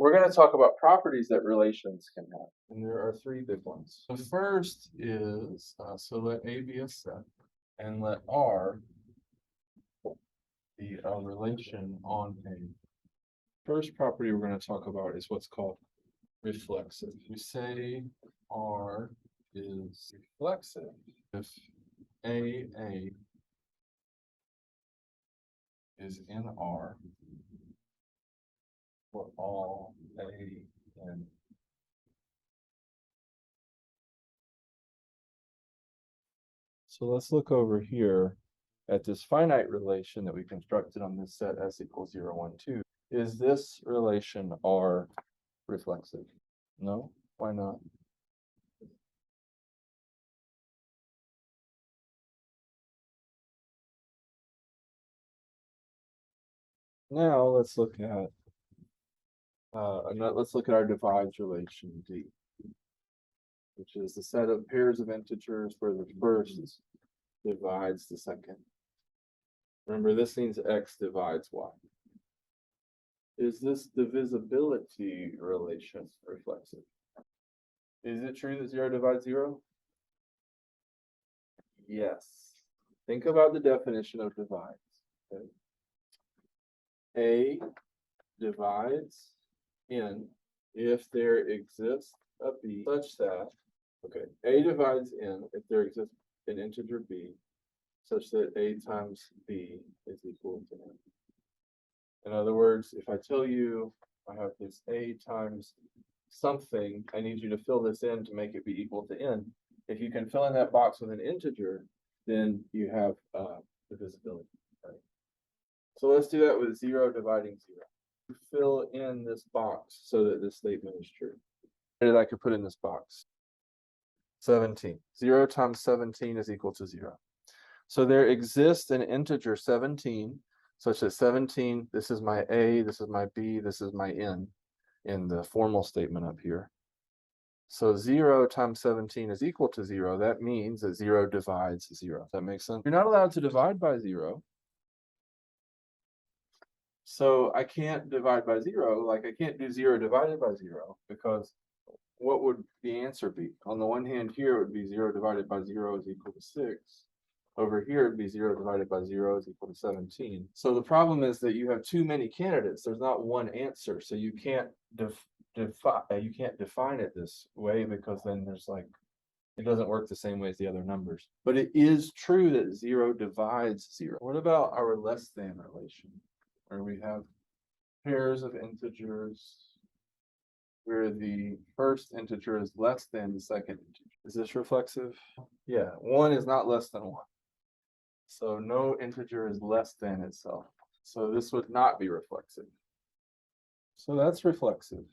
we're going to talk about properties that relations can have. And there are three big ones. The first is, so let A be a set and let R be a relation on A. First property we're going to talk about is what's called reflexive. We say R is reflexive if A is in R for all A in. So let's look over here at this finite relation that we constructed on this set S equals 0, 1, 2. Is this relation R reflexive? No? Why not? Now let's look at our divides relation D, which is the set of pairs of integers where the first divides the second. Remember, this means X divides Y. Is this divisibility relation reflexive? Is it true that 0 divides 0? Yes. Think about the definition of divides. Okay. A divides N if there exists a B such that, okay, A divides N if there exists an integer B such that A times B is equal to N. In other words, if I tell you I have this A times something, I need you to fill this in to make it be equal to N. If you can fill in that box with an integer, then you have divisibility. Right? So let's do that with 0 dividing 0. Fill in this box so that this statement is true. What I could put in this box? 17. 0 times 17 is equal to 0. So there exists an integer 17 such that 17, this is my A, this is my B, this is my N in the formal statement up here. So 0 times 17 is equal to 0. That means that 0 divides 0. Does that make sense? You're not allowed to divide by 0. So I can't divide by 0, like I can't do 0 divided by 0, because what would the answer be? On the one hand here, it would be 0 divided by 0 is equal to 6. Over here, it'd be 0 divided by 0 is equal to 17. So the problem is that you have too many candidates. There's not one answer. So you can't define it this way, because then there's like, it doesn't work the same way as the other numbers. But it is true that 0 divides 0. What about our less than relation, where we have pairs of integers where the first integer is less than the second integer? Is this reflexive? Yeah, 1 is not less than 1. So no integer is less than itself. So this would not be reflexive. So that's reflexive.